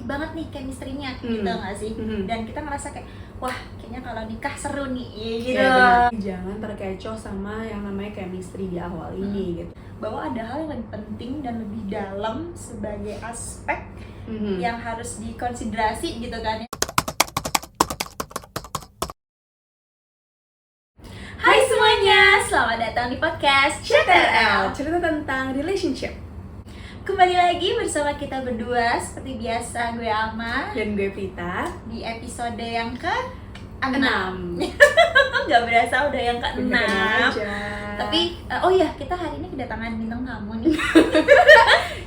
banget nih chemistry-nya gitu nggak sih? Dan kita ngerasa kayak wah kayaknya kalau nikah seru nih gitu. Ya, jangan terkecoh sama yang namanya chemistry di awal ini gitu. Bahwa ada hal yang lebih penting dan lebih dalam sebagai aspek yang harus dikonsiderasi gitu kan. Hai semuanya, selamat datang di podcast CTRL, cerita tentang relationship. Kembali lagi bersama kita berdua seperti biasa, gue Alma Dan gue Prita di episode yang ke-6. 6. Gak berasa udah yang ke-6. Tapi Tapi oh ya, kita hari ini kedatangan bintang tamu nih.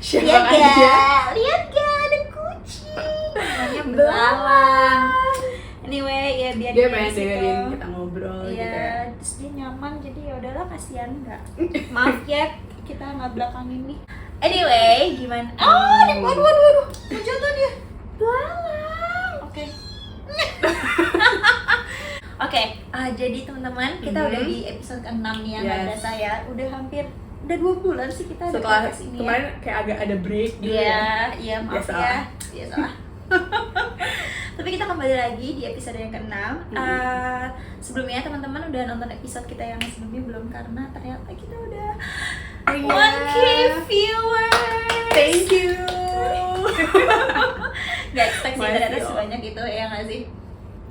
siapa aja? Lihat gak ada kucing. Namanya belalang. Anyway, ya biar Dia di pengen situ. dengerin kita ngobrol gitu ya. Iya, terus dia nyaman jadi ya udahlah, kasihan nggak. Maaf ya, kita nggak belakangin nih. Anyway, gimana? Oh, waduh, mau jatuh dia. Belalang. Oke. Oke, jadi teman-teman, kita udah di episode ke-6 nih yang nggak berasa ya. Udah hampir, udah 2 bulan sih kita ada Setelah podcast ini kemarin kayak agak ada break gitu ya. Iya, maaf Biasa. ya. Biasalah. Tapi kita kembali lagi di episode yang ke-6. Sebelumnya teman-teman udah nonton episode kita yang sebelumnya belum, karena ternyata kita udah 1K viewers. Thank you. Gak expect sih ternyata Masih, sebanyak itu, ya gak sih?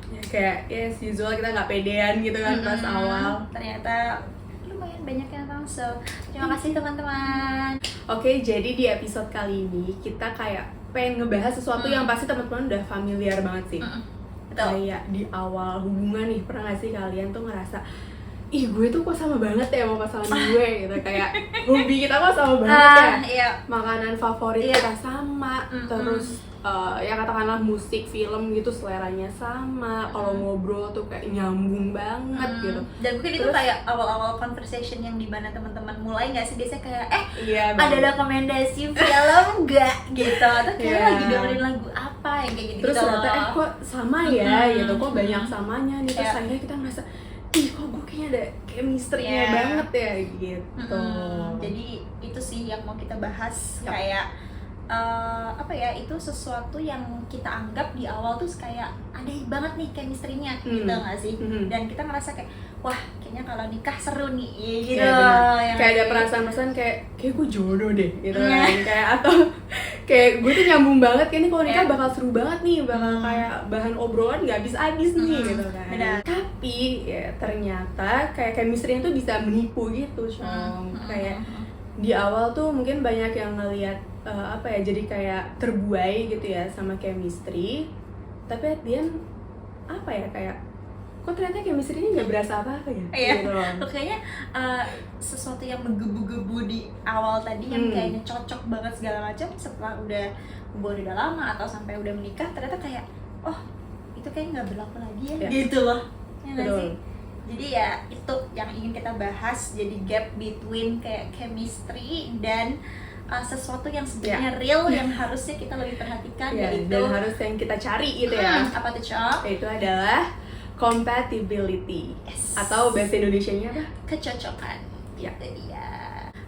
Ya, kayak as usual kita nggak pedean gitu kan pas awal. Ternyata lumayan banyak yang nonton, so terima kasih teman-teman. Oke, jadi di episode kali ini kita kayak pengen ngebahas sesuatu yang pasti teman-teman udah familiar banget sih. Betul. Kayak di awal hubungan nih, pernah gak sih kalian tuh ngerasa ih gue tuh kok sama banget ya sama pasangan gue gitu, kayak hobi kita kok sama banget ya, Iya. makanan favorit kita sama, terus ya katakanlah musik, film gitu seleranya sama, kalau ngobrol tuh kayak nyambung banget gitu. Dan mungkin itu kayak awal-awal conversation yang dimana teman-teman mulai nggak sih biasanya kayak Iya, ada rekomendasi film nggak gitu, atau kayak Iya. lagi dengerin lagu apa yang kayak gitu. Terus ternyata kok sama ya gitu, kok banyak samanya nih, terus Iya. akhirnya kita ngerasa ih kok gue kayaknya ada chemistry-nya Iya. banget ya gitu. Jadi itu sih yang mau kita bahas, kayak apa ya, itu sesuatu yang kita anggap di awal tuh kayak ada banget nih chemistry-nya gitu nggak sih? Dan kita ngerasa kayak wah kayaknya kalau nikah seru nih gitu. Ya, yang kayak ada kayak perasaan-perasaan kayak gue jodoh deh gitu kan. Kayak atau kayak gue tuh nyambung banget kan nih, kalau nikah bakal seru banget nih, bakal kayak bahan obrolan nggak habis-habis nih gitu kan. Benar. Tapi ya ternyata kayak chemistry itu bisa menipu gitu, Cong. Kayak di awal tuh mungkin banyak yang ngelihat apa ya, jadi kayak terbuai gitu ya sama chemistry, tapi at the end apa ya, kayak kok ternyata chemistry-nya nggak berasa apa-apa ya. Iya, gitu loh. kayaknya sesuatu yang menggebu-gebu di awal tadi yang kayaknya cocok banget segala macam, setelah udah hubungan udah lama atau sampai udah menikah, ternyata kayak oh itu kayak nggak berlaku lagi ya, gitu loh, ya nggak Betul. sih? Jadi ya itu yang ingin kita bahas, jadi gap between kayak chemistry dan sesuatu yang sebenarnya real yang harusnya kita lebih perhatikan, yaitu dan harus yang kita cari gitu ya. apa tuh, Cok? Itu adalah compatibility. Yes. Atau bahasa Indonesianya apa? Kecocokan. Ya. Itu dia.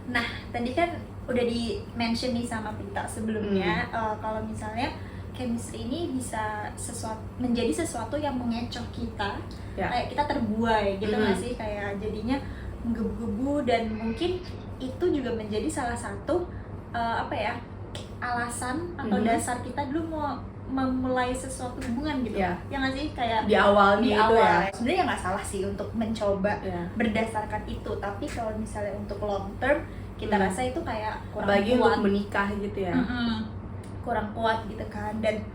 Nah, tadi kan udah di-mention nih sama Prita sebelumnya, kalau misalnya chemistry ini bisa menjadi sesuatu yang mengecoh kita, kayak kita terbuai gitu nggak sih, kayak jadinya menggebu-gebu, dan mungkin itu juga menjadi salah satu apa ya, alasan atau dasar kita dulu mau memulai sesuatu hubungan gitu, ya nggak sih, kayak Di awalnya itu ya. Sebenarnya nggak salah sih untuk mencoba berdasarkan itu, tapi kalau misalnya untuk long term kita rasa itu kayak kurang apalagi kuat, untuk menikah gitu ya. kurang kuat gitu kan. Dan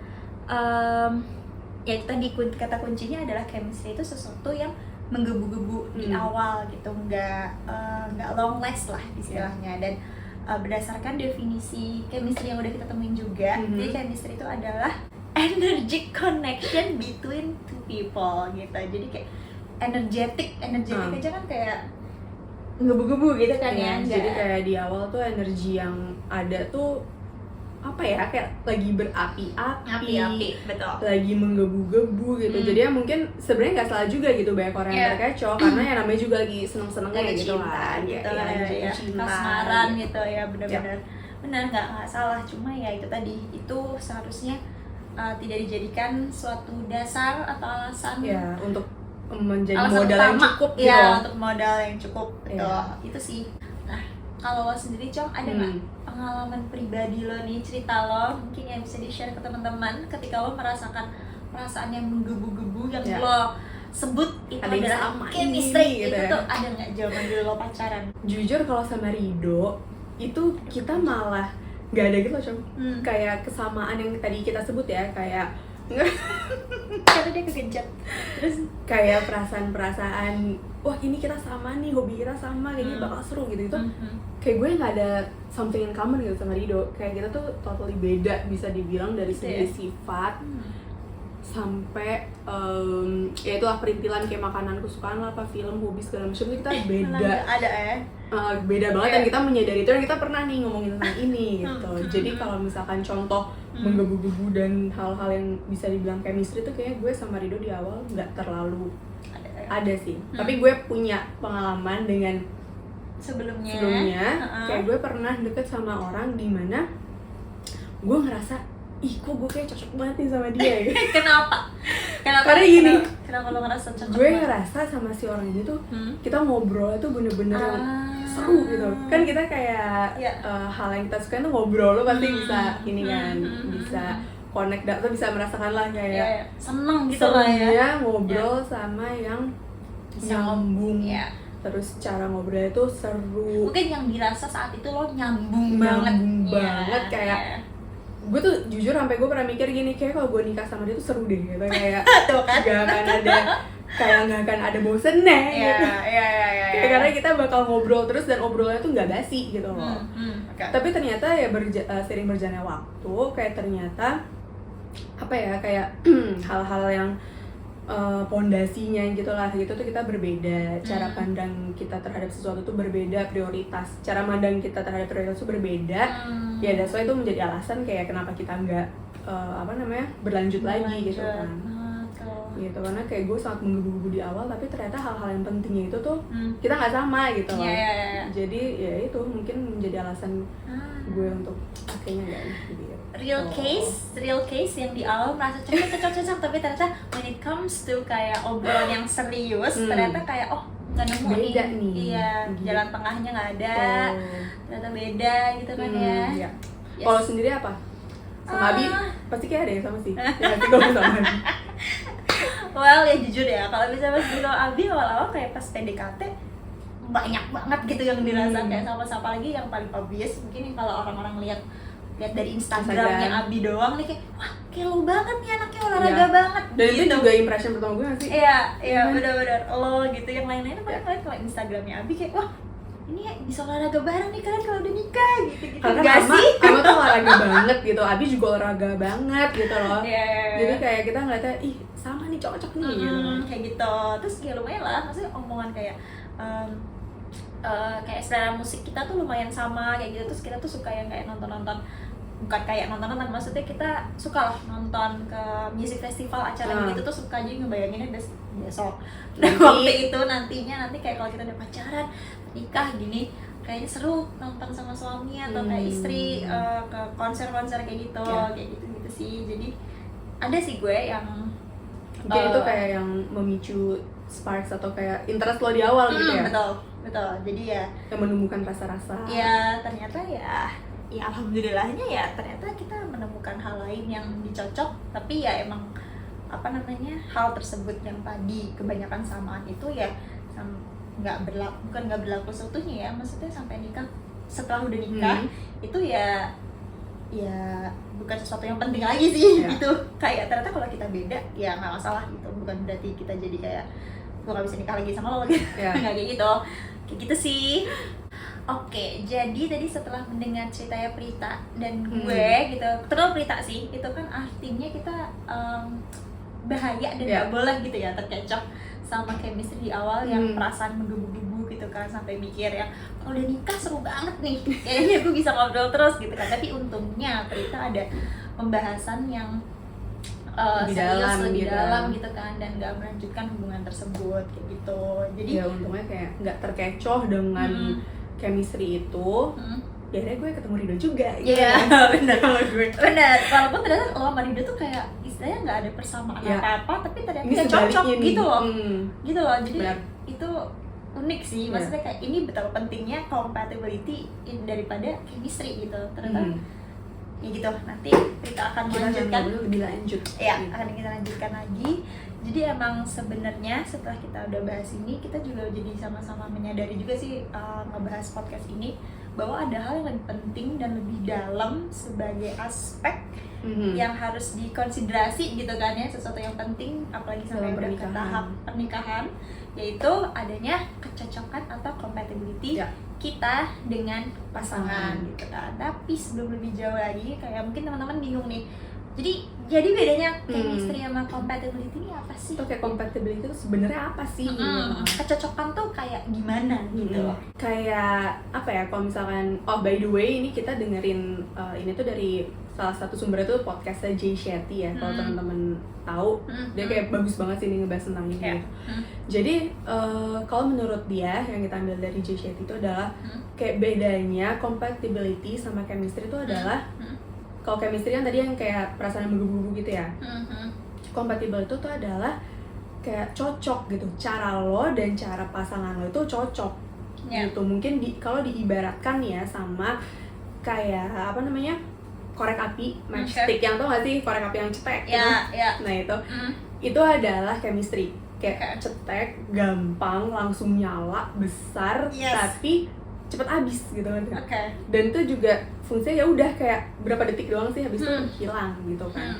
ya itu tadi kata kuncinya adalah chemistry itu sesuatu yang menggebu-gebu di awal gitu, nggak long last lah istilahnya. Dan berdasarkan definisi chemistry yang udah kita temuin juga, jadi chemistry itu adalah energetic connection between two people gitu. Jadi kayak energetic aja kan kayak ngebu-gebu gitu kan ya. Jadi kayak di awal tuh energi yang ada tuh apa ya, kayak lagi berapi-api, betul, lagi menggebu-gebu gitu. Jadi ya mungkin sebenarnya nggak salah juga gitu banyak orang yang terkecoh, karena ya namanya juga lagi seneng-senengnya gitu kan, gitu ya, kasmaran gitu ya, benar-benar benar, nggak salah. Cuma ya itu tadi, itu seharusnya tidak dijadikan suatu dasar atau alasan Ya, untuk menjadi alasan modal yang utama, cukup gitu. ya, untuk modal yang cukup, betul. Iya. Itu sih. Nah, kalau lo sendiri, Cong, ada nggak pengalaman pribadi lo nih, cerita lo mungkin yang bisa di-share ke teman-teman ketika lo merasakan perasaan yang menggebu-gebu yang lo sebut itu Ada yang adalah sama chemistry ini, gitu itu ya. tuh ada nggak zaman dulu lo pacaran? Jujur kalau sama Rido itu kita malah nggak ada gitu loh, Cong. Kayak kesamaan yang tadi kita sebut ya, kayak Karena dia kegejat. Terus kayak perasaan-perasaan, wah ini kita sama nih, hobi kita sama, kayaknya bakal seru gitu. Itu kayak gue nggak ada something in common gitu sama Rido. Kayak kita tuh totally beda, bisa dibilang dari segi sifat sampai ya itulah perintilan kayak makanan kesukaan lah, apa film, hobi segala macam itu kita beda. Ada ya. Beda banget dan kita menyadari itu, dan kita pernah nih ngomongin tentang ini gitu. Jadi kalau misalkan contoh menggebu-gebu dan hal-hal yang bisa dibilang chemistry itu kayaknya gue sama Rido di awal nggak terlalu ada sih. Tapi gue punya pengalaman dengan sebelumnya kayak gue pernah deket sama orang di mana gue ngerasa, ih kok gue kayak cocok banget nih sama dia ya. Kenapa? Karena gini, kenapa lo ngerasa cocok? Gue ngerasa sama si orang ini tuh kita ngobrol tuh bener-bener yang seru gitu. Kan kita kayak hal yang kita suka tuh ngobrol, lo pasti bisa ini kan, bisa connect, atau bisa merasakan lah kayak seneng gitu lah ya. Ngobrol sama yang nyambung. Terus cara ngobrolnya tuh seru. Mungkin yang dirasa saat itu lo nyambung banget kayak gue tuh jujur sampai gue pernah mikir gini, kayak kalau gue nikah sama dia tuh seru deh gitu, kayak gak akan ada bosennya gitu. Karena kita bakal ngobrol terus dan obrolnya tuh nggak basi gitu loh. Tapi ternyata ya sering berjalannya waktu, kayak ternyata apa ya, kayak hal-hal yang pondasinya gitulah gitu tuh kita berbeda, cara pandang kita terhadap sesuatu tuh berbeda, prioritas, cara mandang kita terhadap prioritas tuh berbeda. Ya that's why itu menjadi alasan kayak kenapa kita nggak berlanjut lagi gitu kan. Gitu, karena kayak gue sangat menggebu-gebu di awal, tapi ternyata hal-hal yang pentingnya itu tuh kita nggak sama gitu loh. Jadi ya itu mungkin menjadi alasan gue untuk kayaknya nggak gitu. Real case yang di awal merasa cocok, tapi ternyata when it comes to kayak obrolan yang serius, ternyata kayak nggak nemu beda nih. Iya, gitu. Jalan tengahnya nggak ada, ternyata beda gitu kan ya. Yes. Kalau sendiri apa? Sama Abi pasti kayak ada yang sama sih. Nanti gue sama Abi. Well ya jujur ya, kalau bisa mas Dino Abi awal-awal kayak pas PDKT banyak banget gitu yang dirasa kayak sama-sama, lagi yang paling obvious mungkin kalau orang-orang lihat dari Instagramnya Abi doang nih kayak wah kayak lo banget nih anaknya, olahraga banget. Dan gitu. itu juga impression pertama gue gak sih? Iya benar-benar lo gitu. Yang lain-lainnya paling ngeliat kalau Instagramnya Abi kayak wah ini ya bisa olahraga bareng nih kalian kalau udah nikah gitu. Karena Ama tuh olahraga banget gitu, Abi juga olahraga banget gitu loh. Jadi kayak kita ngeliatnya ih sama nih, cocok nih gitu. Kayak gitu. Terus ya lumayan lah, maksudnya omongan kayak kayak selera musik kita tuh lumayan sama kayak gitu. Terus kita tuh suka yang kayak nonton-nonton, bukan kayak nonton-nonton, maksudnya kita suka lah nonton ke music festival, acara gitu tuh suka, jadi ngebayanginnya besok dan waktu itu nanti kayak kalau kita udah pacaran nikah gini kayaknya seru nonton sama suami atau kayak istri ke konser-konser kayak gitu. Kayak gitu sih. Jadi ada sih gue yang mungkin itu kayak yang memicu sparks atau kayak interest lo di awal gitu ya. Betul. Jadi ya yang menumbuhkan rasa-rasa. Ya ternyata ya alhamdulillahnya ya ternyata kita menemukan hal lain yang dicocok, tapi ya emang hal tersebut yang tadi kebanyakan samaan itu ya bukan nggak berlaku seutuhnya ya, maksudnya sampai nikah, setelah udah nikah itu ya bukan sesuatu yang penting lagi sih gitu. Kayak ternyata kalau kita beda ya nggak masalah gitu, bukan berarti kita jadi kayak gue nggak bisa nikah lagi sama lo gitu. Nggak kayak gitu sih. Oke, jadi tadi setelah mendengar ceritanya Prita dan gue gitu, terus Prita sih, itu kan artinya kita bahaya dan nggak boleh gitu ya terkecoh sama chemistry di awal yang perasaan menggebu-gebu gitu kan, sampai mikir ya kalau udah nikah seru banget nih, kayaknya gue bisa ngobrol terus gitu kan. Tapi untungnya Prita ada pembahasan yang serius lebih dalam gitu kan, dan nggak melanjutkan hubungan tersebut kayak gitu. Jadi ya untungnya kayak nggak terkecoh dengan chemistry itu. ya akhirnya gue ketemu Rido juga gitu. Iya, benar. Kalau gue Benar, walaupun ternyata lo sama Rido tuh kayak istilahnya nggak ada persamaan Ya. apa-apa, tapi ternyata ini kayak cocok sebaliknya nih. gitu loh. Gitu loh, jadi Benar. itu unik sih, maksudnya kayak ini betapa pentingnya compatibility daripada chemistry gitu. Ternyata ya gitu, nanti kita akan Kita melanjutkan. lebih lanjut. Ya, Gitu. akan kita lanjutkan lagi. Jadi emang sebenarnya setelah kita udah bahas ini, kita juga jadi sama-sama menyadari juga sih ngebahas podcast ini bahwa ada hal yang lebih penting dan lebih dalam sebagai aspek yang harus dikonsiderasi gitu kan ya, sesuatu yang penting apalagi sampai Dalam udah ke pernikahan. tahap pernikahan, yaitu adanya kecocokan atau compatibility Ya. kita dengan pasangan Pasangan. gitu kan. Tapi sebelum lebih jauh lagi, kayak mungkin teman-teman bingung nih. Jadi bedanya chemistry sama compatibility ini apa sih? Itu kayak compatibility itu sebenarnya apa sih? Kecocokan tuh kayak gimana gitu loh. Kayak apa ya, kalau misalkan by the way ini kita dengerin ini tuh dari salah satu sumber itu podcastnya Jay Shetty ya, kalau teman-teman tahu dia kayak bagus banget sih ini ngebahas tentang ini. Yeah. Gitu. Jadi kalau menurut dia yang kita ambil dari Jay Shetty itu adalah kayak bedanya compatibility sama chemistry itu adalah kalau chemistry kan tadi yang kayak perasaan yang menggebu-gebu gitu ya. Compatible itu tuh adalah kayak cocok gitu, cara lo dan cara pasangan lo itu cocok gitu. Mungkin kalau diibaratkan ya sama kayak apa namanya, korek api matchstick yang tau gak sih, korek api yang cetek gitu. Nah itu adalah chemistry, kayak cetek gampang langsung nyala besar tapi cepet habis gitu kan. Dan itu juga fungsinya ya udah kayak berapa detik doang sih, habis itu hilang gitu kan.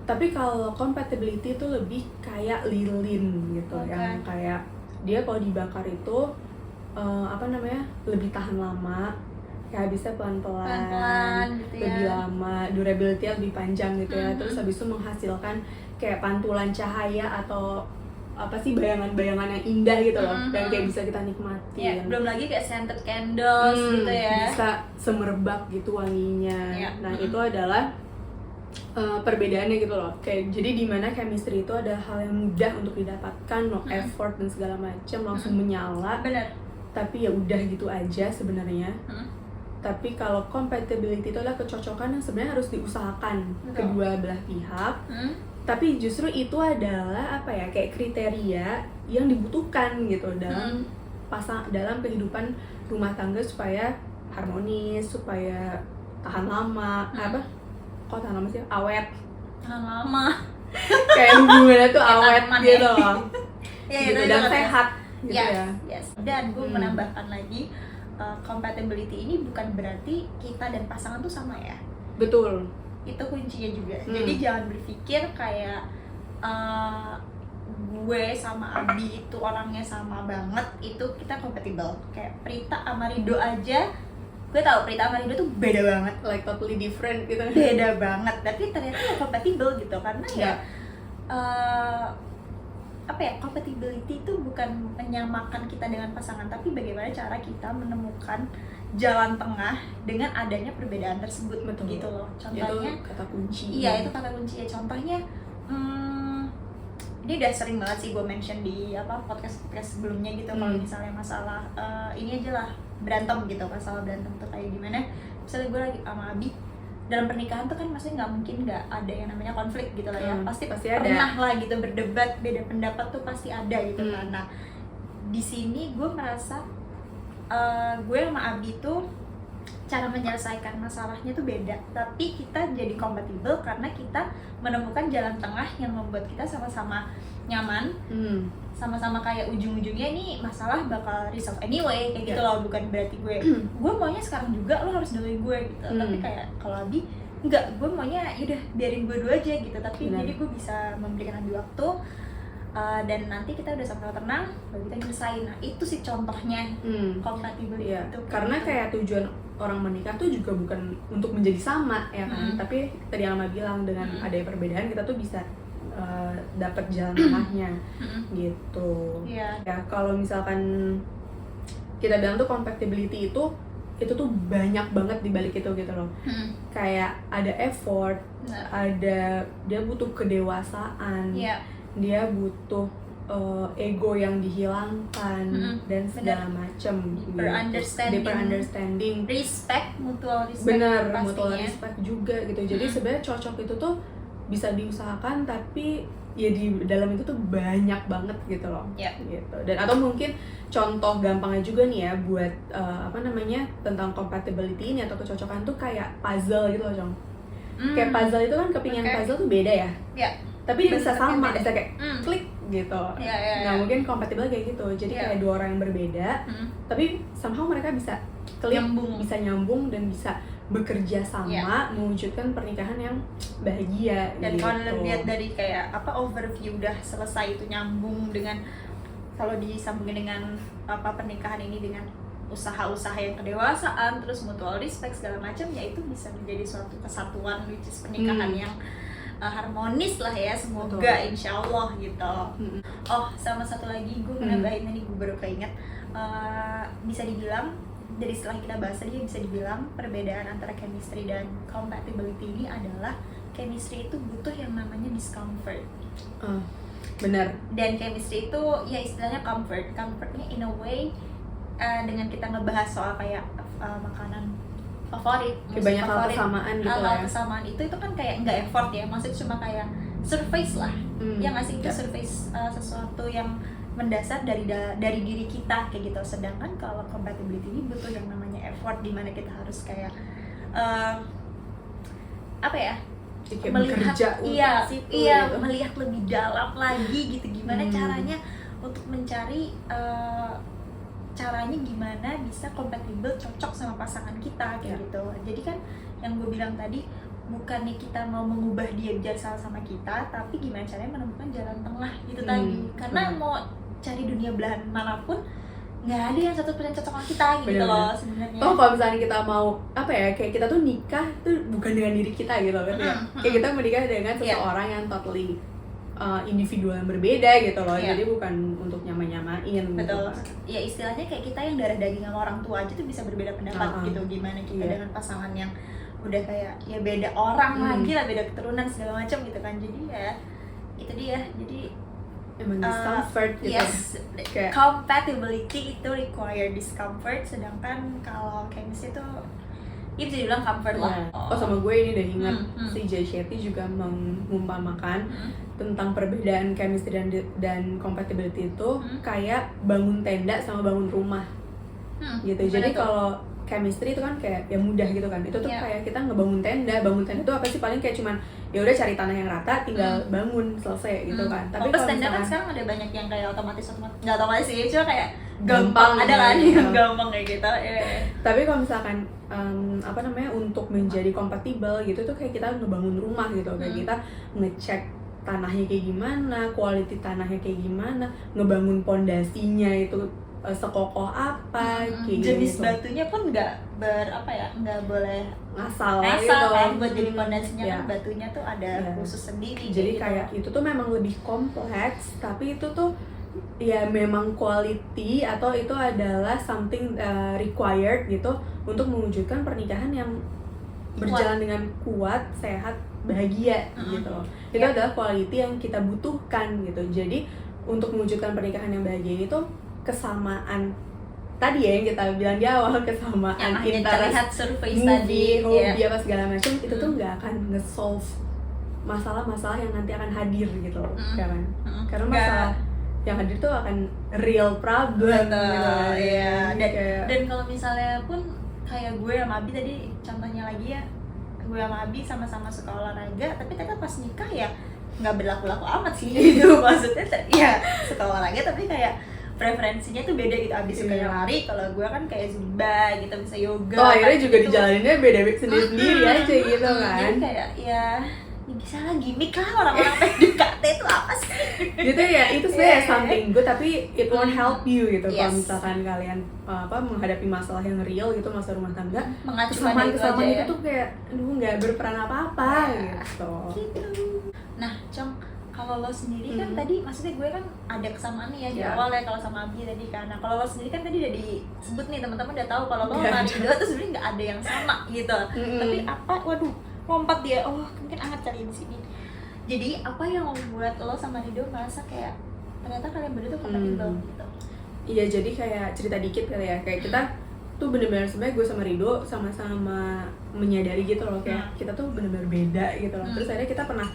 Tapi kalau compatibility itu lebih kayak lilin gitu, yang kayak dia kalau dibakar itu apa namanya, lebih tahan lama, kayak habisnya pelan-pelan gitu lebih ya. lama, durability lebih panjang gitu ya. Terus habis itu menghasilkan kayak pantulan cahaya atau apa sih, bayangan-bayangan yang indah gitu loh, yang kayak bisa kita nikmatin. Belum lagi kayak scented candles gitu ya. Bisa semerbak gitu wanginya. Nah itu adalah perbedaannya gitu loh. Kayak jadi di mana chemistry itu ada hal yang mudah untuk didapatkan, no effort dan segala macam, langsung menyala. Bener. Tapi ya udah gitu aja sebenarnya. Tapi kalau compatibility itu adalah kecocokan yang sebenarnya harus diusahakan kedua belah pihak. Tapi justru itu adalah apa ya, kayak kriteria yang dibutuhkan gitu dalam dalam kehidupan rumah tangga supaya harmonis, supaya tahan lama. Apa? Kok tahan lama sih? Awet. Tahan lama. Kayak hubungannya tuh awet tanaman gitu ya. loh. Itu Dan juga sehat gitu ya. Yes. Dan gue menambahkan lagi, compatibility ini bukan berarti kita dan pasangan tuh sama ya. Betul. Itu kuncinya juga. Jadi jangan berpikir kayak gue sama Abi itu orangnya sama banget, itu kita compatible. Kayak Prita sama Rido aja, gue tahu Prita sama Rido tuh beda banget, Like totally different gitu. beda banget, tapi ternyata ya compatible gitu. Karena ya apa ya, compatibility itu bukan menyamakan kita dengan pasangan, tapi bagaimana cara kita menemukan jalan tengah dengan adanya perbedaan tersebut. Betul. Gitu loh. Contohnya itu kata kunci. Iya, itu kata kunci ya. Contohnya ini udah sering banget sih gue mention di podcast sebelumnya gitu. Kalau misalnya masalah ini aja lah, berantem gitu, masalah berantem tuh kayak gimana. Misalnya gue lagi sama Abi, dalam pernikahan tuh kan maksudnya nggak mungkin nggak ada yang namanya konflik gitu lah ya. Pasti ada. pernah lah gitu berdebat, beda pendapat tuh pasti ada gitu kan. Nah di sini gue merasa gue sama Abi tuh cara menyelesaikan masalahnya tuh beda, tapi kita jadi kompatibel karena kita menemukan jalan tengah yang membuat kita sama-sama nyaman, sama-sama kayak ujung-ujungnya nih masalah bakal resolve anyway kayak gitu loh. Bukan berarti gue maunya sekarang juga, lo harus dengerin gue gitu. Tapi kayak kalau Abi enggak, gue maunya yaudah biarin gue dulu aja gitu. Tapi jadi gue bisa memberikan Abi waktu, dan nanti kita udah sama-sama tenang baru kita nyelesain. Nah itu sih contohnya compatibility itu. Karena kayak tujuan orang menikah tuh juga bukan untuk menjadi sama ya kan, tapi tadi Alma bilang dengan adanya perbedaan kita tuh bisa dapat jalan tengahnya gitu. Ya kalau misalkan kita bilang tuh compatibility itu tuh banyak banget di balik itu gitu loh. Kayak ada effort, ada dia butuh kedewasaan, dia butuh ego yang dihilangkan dan segala macam. Deeper understanding, respect, mutual respect. Benar, pastinya. mutual respect juga gitu. Jadi sebenarnya cocok itu tuh bisa diusahakan, tapi ya di dalam itu tuh banyak banget gitu loh. Gitu. Dan atau mungkin contoh gampangnya juga nih ya buat tentang compatibility ini atau kecocokan tuh kayak puzzle gitu loh, Cong. Kayak puzzle itu kan kepingan puzzle tuh beda ya. Tapi dia bisa sama, bisa kayak klik gitu. Nah, mungkin compatible kayak gitu. Jadi kayak dua orang yang berbeda, tapi somehow mereka bisa klik, bisa nyambung dan bisa bekerja sama mewujudkan pernikahan yang bahagia. Dan gitu. kalau lihat dari kayak overview udah selesai itu nyambung dengan kalau disambungin dengan pernikahan ini dengan usaha-usaha yang kedewasaan, terus mutual respect segala macam, ya itu bisa menjadi suatu kesatuan which is pernikahan yang harmonis lah ya, semoga insya Allah gitu. Oh, sama satu lagi gue menambahin tadi, gue baru keinget, bisa dibilang dari setelah kita bahas tadi, bisa dibilang perbedaan antara chemistry dan compatibility ini adalah chemistry itu butuh yang namanya discomfort. Benar. Dan chemistry itu ya istilahnya comfortnya in a way, dengan kita ngebahas soal kayak makanan favorit, banyak hal favorit, kesamaan gitu hal ya. kesamaan itu kan kayak nggak effort ya, maksudnya cuma kayak surface lah, ya nggak sih, itu surface sesuatu yang mendasar dari diri kita kayak gitu. Sedangkan kalau compatibility ini butuh yang namanya effort, dimana kita harus kayak melihat gitu. Melihat lebih dalam lagi gitu, gimana caranya untuk mencari caranya gimana bisa kompatibel, cocok sama pasangan kita kayak gitu. Jadi kan yang gue bilang tadi, bukannya kita mau mengubah dia biar salah sama kita, tapi gimana caranya menemukan jalan tengah gitu tadi. Karena mau cari dunia belahan manapun nggak ada yang 100% cocok sama kita gitu. Bener. Loh sebenarnya. Kalau misalnya kita mau kayak kita tuh nikah tuh bukan dengan diri kita gitu kan ya. Kayak kita menikah dengan seseorang yang totally individual yang berbeda gitu loh. Jadi bukan untuk nyamain. Betul. Gitu. Ya istilahnya kayak kita yang darah daging sama orang tua aja tuh bisa berbeda pendapat gitu. Gimana kita dengan pasangan yang udah kayak ya beda orang lagi lah, beda keturunan segala macam gitu kan. Jadi ya itu dia. Jadi emang discomfort gitu. Yes, compatibility itu require discomfort, sedangkan kalau chemistry itu ya bisa dibilang comfort lah. Sama gue ini udah ingat si Jay Shetty juga mengumpamakan tentang perbedaan chemistry dan compatibility itu kayak bangun tenda sama bangun rumah gitu. Jadi kalau chemistry itu kan kayak ya mudah gitu kan, itu tuh kayak kita ngebangun tenda itu apa sih, paling kayak cuman ya udah cari tanah yang rata tinggal bangun selesai gitu kan. Tapi kalau tenda kan sekarang ada banyak yang kayak otomatis nggak otomatis sih, cuma kayak gampang ada kan yang gampang kayak gitu. Tapi kalau misalkan untuk menjadi kompatibel gitu tuh kayak kita ngebangun rumah gitu, kayak kita ngecek tanahnya kayak gimana, quality tanahnya kayak gimana, ngebangun pondasinya itu sekokoh apa, kayak jenis gitu. batunya pun nggak boleh ngasal gitu kan, buat jadi pondasinya kan batunya tuh ada khusus sendiri. Jadi kayak itu tuh memang lebih kompleks, tapi itu tuh ya memang quality atau itu adalah something required gitu untuk mewujudkan pernikahan yang berjalan dengan kuat, sehat, bahagia gitu loh. Itu adalah quality yang kita butuhkan gitu. Jadi untuk mewujudkan pernikahan yang bahagia itu kesamaan tadi ya yang kita bilang di awal, kesamaan terlihat surface movie, hobi apa segala macam, itu tuh nggak akan nge-solve masalah-masalah yang nanti akan hadir gitu loh, kan? Karena masalah yang hadir tuh akan real problem gitu. Dan kalau misalnya pun kayak gue sama Abi tadi contohnya lagi ya, gue sama Abi sama-sama suka olahraga, tapi ternyata pas nikah ya nggak berlaku-laku amat sih gitu. Maksudnya ya suka olahraga tapi kayak preferensinya tuh beda gitu. Abi sukanya lari, kalau gue kan kayak zumba gitu, bisa yoga. Akhirnya juga gitu. Dijalaninnya beda sendiri-sendiri aja gitu kan. Jadi kayak ya bisa lah gimmick lah orang-orang PDKT itu apa sih? Gitu ya, itu sebenarnya something good tapi it won't help you gitu. Kalau misalkan kalian menghadapi masalah yang real gitu, masalah rumah tangga, kesamaan itu tuh kayak nggak berperan apa-apa gitu. Nah, Cong, kalau lo sendiri kan tadi, maksudnya gue kan ada kesamaan nih ya di awal ya kalau sama Abi tadi kan. Nah, kalau lo sendiri kan tadi udah disebut nih, teman-teman udah tahu kalau lo sama Rido tuh sebenarnya nggak ada yang sama gitu. Tapi apa? Waduh, lompat dia. Oh, mungkin angkat cari di sini. Jadi apa yang membuat lo sama Rido merasa kayak ternyata kalian berdua tuh compatible gitu. Iya, jadi kayak cerita dikit kali ya, kayak kita tuh bener-bener sebenarnya gue sama Rido sama-sama menyadari gitu loh, kayak kita tuh bener-bener beda gitu loh. Terus akhirnya kita pernah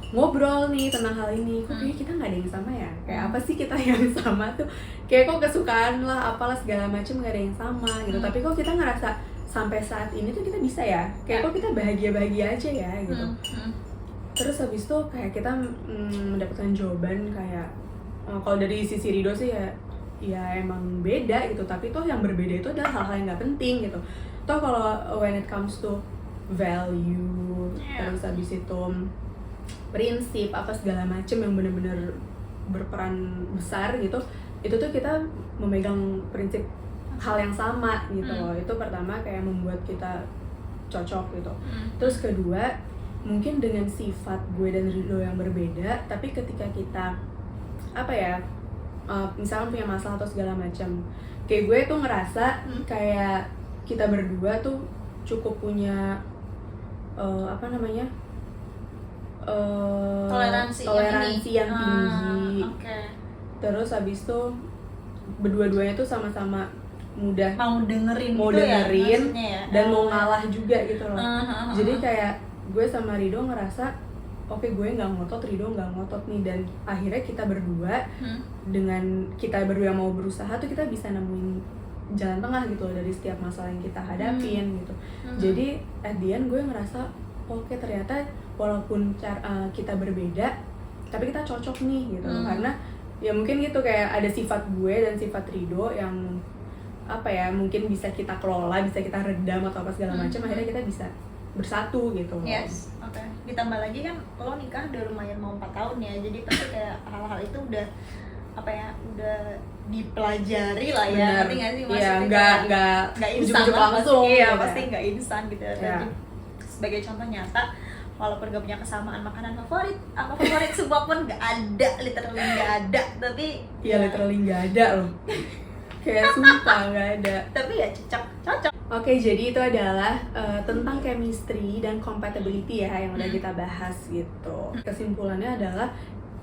ngobrol nih tentang hal ini, kok kayaknya kita nggak ada yang sama ya, kayak apa sih kita yang sama tuh, kayak kok kesukaan lah apalah segala macam nggak ada yang sama gitu. Tapi kok kita ngerasa sampai saat ini tuh kita bisa ya, kayak kok kita bahagia-bahagia aja ya gitu. Terus habis itu kayak kita mendapatkan jawaban kayak kalau dari sisi Rido sih ya emang beda gitu, tapi toh yang berbeda itu adalah hal-hal yang nggak penting gitu. Toh kalau when it comes to value, terus habis itu prinsip apa segala macem yang benar-benar berperan besar gitu, itu tuh kita memegang prinsip hal yang sama gitu loh. Itu pertama kayak membuat kita cocok gitu. Terus kedua, mungkin dengan sifat gue dan Rido yang berbeda, tapi ketika kita apa ya, misalnya punya masalah atau segala macam, kayak gue tuh ngerasa kayak kita berdua tuh cukup punya apa namanya, toleransi yang tinggi. Terus habis itu berdua-duanya tuh sama-sama mudah mau dengerin ya, dan mau ngalah juga gitu loh. Jadi kayak gue sama Rido ngerasa oke, gue nggak ngotot, Rido nggak ngotot nih, dan akhirnya kita berdua dengan kita berdua mau berusaha tuh kita bisa nemuin jalan tengah gitu loh dari setiap masalah yang kita hadapin gitu. Jadi at the end gue ngerasa oke, ternyata walaupun kita berbeda tapi kita cocok nih gitu loh. Karena ya mungkin gitu kayak ada sifat gue dan sifat Rido yang apa ya, mungkin bisa kita kelola, bisa kita redam atau apa segala macam, akhirnya kita bisa bersatu gitu loh. Yes, oke. Ditambah lagi kan lo nikah udah lumayan mau 4 tahun ya, jadi pasti kayak hal-hal itu udah apa ya, udah dipelajari lah ya. Ngerti nggak sih maksudnya? Iya, nggak instan langsung. Iya, pasti nggak instan gitu ya. Jadi sebagai contoh nyata, walaupun gak punya kesamaan makanan favorit, apa favorit sebuah pun nggak ada, literally nggak ada. Tapi ya literally nggak ada loh. Kayak sumpah nggak ada. Tapi ya cocok. Oke, jadi itu adalah tentang chemistry dan compatibility ya yang udah kita bahas gitu. Kesimpulannya adalah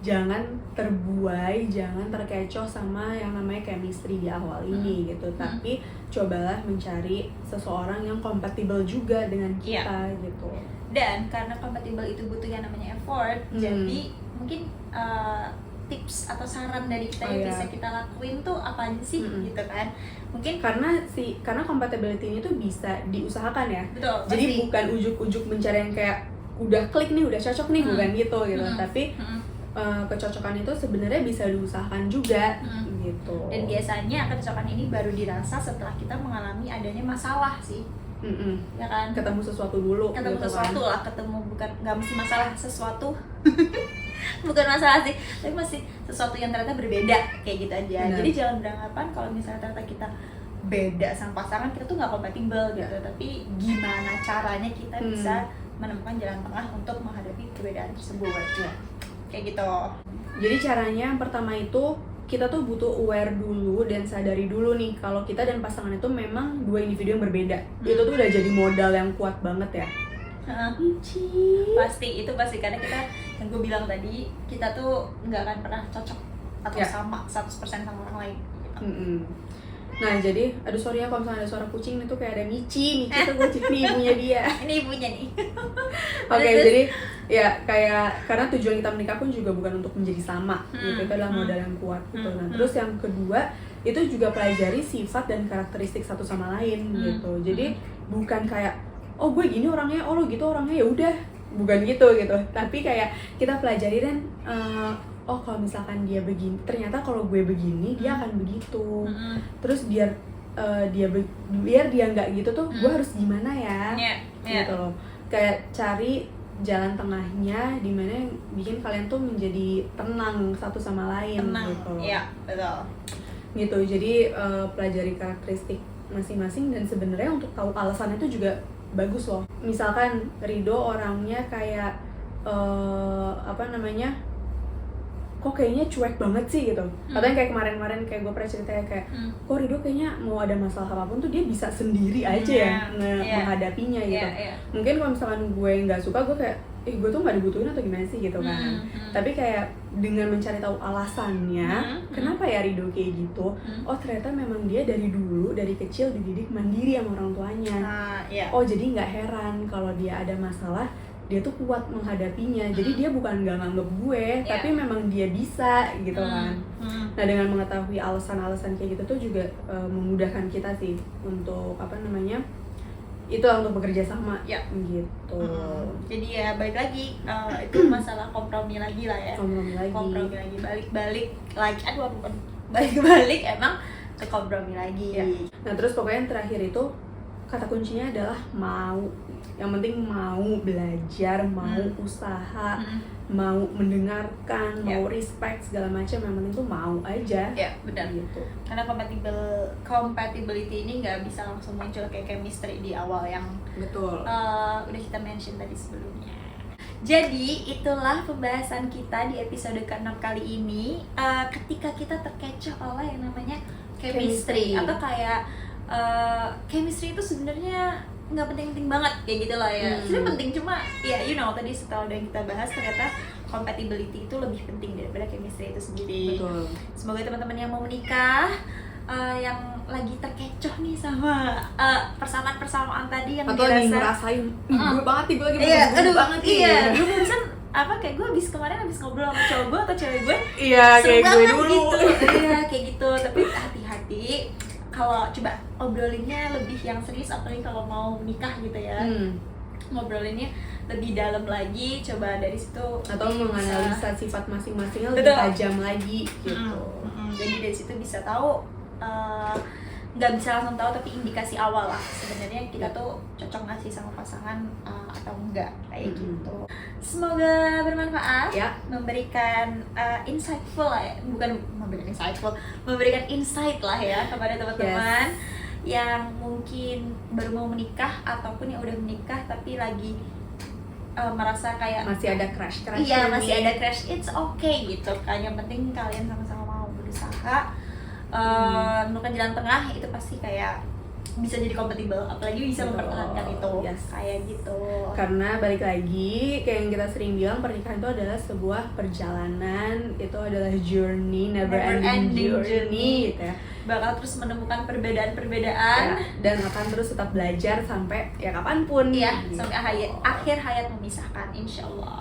jangan terbuai, jangan terkecoh sama yang namanya chemistry di awal ini gitu. Tapi cobalah mencari seseorang yang kompatibel juga dengan kita gitu. Dan karena kompatibel itu butuh yang namanya effort, jadi mungkin tips atau saran dari kita yang bisa kita lakuin tuh apa aja sih gitu kan. Mungkin karena compatibility ini tuh bisa diusahakan ya. Betul, jadi pasti. bukan ujuk-ujuk mencari yang kayak udah klik nih, udah cocok nih, bukan gitu. Tapi kecocokan itu sebenarnya bisa diusahakan juga gitu. Dan biasanya kecocokan ini baru dirasa setelah kita mengalami adanya masalah sih. Ya kan? Ketemu sesuatu dulu. Ketemu gitu sesuatu kan. lah, ketemu bukan nggak mesti masalah sesuatu. Bukan masalah sih, tapi masih sesuatu yang ternyata berbeda kayak gitu aja. Benar. Jadi jangan beranggapan kalau misalnya ternyata kita beda sama pasangan kita tuh nggak kompatibel gitu. Tapi gimana caranya kita bisa menemukan jalan tengah untuk menghadapi perbedaan tersebut. Kayak gitu. Jadi caranya yang pertama itu kita tuh butuh aware dulu dan sadari dulu nih kalau kita dan pasangan itu memang dua individu yang berbeda. Itu tuh udah jadi modal yang kuat banget ya. Pasti, itu pasti, karena kita yang gue bilang tadi, kita tuh nggak akan pernah cocok atau sama 100% sama orang lain gitu. Nah jadi, aduh sorry ya kalau misalnya ada suara kucing itu kayak ada Michi tuh kucing nih, ibunya dia. Ini ibunya nih. Oke, jadi ya kayak karena tujuan kita menikah pun juga bukan untuk menjadi sama gitu, itu adalah modal yang kuat gitu. Nah terus yang kedua itu juga pelajari sifat dan karakteristik satu sama lain gitu. Jadi bukan kayak oh gue gini orangnya, oh lo gitu orangnya, ya udah, bukan gitu. Tapi kayak kita pelajari dan oh kalau misalkan dia begini, ternyata kalau gue begini dia akan begitu. Terus biar dia nggak gitu tuh gue harus gimana ya, gitu loh. Kayak cari jalan tengahnya dimana yang bikin kalian tuh menjadi tenang satu sama lain gitu. Iya, betul. Gitu. Jadi pelajari karakteristik masing-masing, dan sebenarnya untuk tahu alasannya itu juga bagus loh. Misalkan Rido orangnya kayak kok kayaknya cuek banget sih gitu. Katanya kayak kemarin kayak gue pernah cerita kayak kok Rido kayaknya mau ada masalah apapun tuh dia bisa sendiri aja ya menghadapinya gitu. Mungkin kalau misalkan gue nggak suka, gue kayak gue tuh nggak dibutuhin atau gimana sih gitu kan. Tapi kayak dengan mencari tahu alasannya kenapa ya Rido kayak gitu, oh ternyata memang dia dari dulu, dari kecil dididik mandiri sama orang tuanya. Oh jadi nggak heran kalau dia ada masalah, dia tuh kuat menghadapinya. Jadi dia bukan nggak nganggep gue, tapi memang dia bisa gitu kan. Nah dengan mengetahui alasan-alasan kayak gitu tuh juga memudahkan kita sih untuk apa namanya, itulah untuk bekerja sama gitu. Jadi ya balik lagi, itu masalah kompromi lagi lah ya. Kompromi lagi, balik-balik lagi, balik-balik emang ke kompromi lagi. Nah terus pokoknya yang terakhir itu kata kuncinya adalah mau. Yang penting mau belajar, mau usaha, mau mendengarkan, mau respect segala macam. Yang penting tuh mau aja. Ya benar gitu. Karena compatibility ini nggak bisa langsung muncul kayak chemistry di awal yang betul. Udah kita mention tadi sebelumnya. Jadi itulah pembahasan kita di episode ke-6 kali ini. Ketika kita terkecoh oleh yang namanya chemistry. Atau kayak chemistry itu sebenarnya nggak penting-penting banget kayak gitu lah ya. Sebenarnya penting, cuma ya tadi setelah udah kita bahas ternyata compatibility itu lebih penting daripada chemistry itu sendiri. Betul. Semoga teman-teman yang mau menikah, yang lagi terkecoh nih sama persamaan-persamaan tadi yang atau dirasa lagi ngerasain gue banget nih, gue lagi banget nih. Gue barusan kayak gue kemarin habis ngobrol sama cowok gue atau cewek gue, kayak gue dulu gitu. Kayak gitu. Tapi hati-hati kalau coba obrolinnya lebih yang serius, apalagi kalau mau nikah gitu ya. Ngobrolinnya lebih dalam lagi, coba dari situ atau menganalisa sifat masing-masingnya lebih tajam lagi gitu. Jadi dari situ bisa tahu, nggak bisa langsung tahu tapi indikasi awal lah sebenarnya kita tuh cocok nggak sih sama pasangan atau enggak kayak gitu. Semoga bermanfaat, memberikan insightful lah ya, bukan memberikan insight lah ya kepada teman-teman yang mungkin baru mau menikah ataupun yang udah menikah tapi lagi merasa kayak masih ada crush. Masih ada crush, it's okay gitu kan. Yang penting kalian sama-sama mau berusaha menemukan jalan tengah, itu pasti kayak bisa jadi kompatibel, apalagi bisa mempertahankan itu kayak gitu. Karena balik lagi kayak yang kita sering bilang, pernikahan itu adalah sebuah perjalanan, itu adalah journey, never ending journey gitu ya. Bakal terus menemukan perbedaan-perbedaan dan akan terus tetap belajar sampai kapanpun gitu. Sampai akhir hayat memisahkan, insyaallah.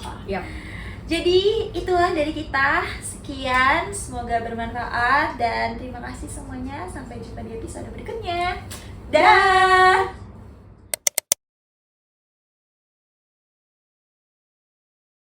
Jadi itulah dari kita, sekian, semoga bermanfaat dan terima kasih semuanya. Sampai jumpa di episode berikutnya. Dah.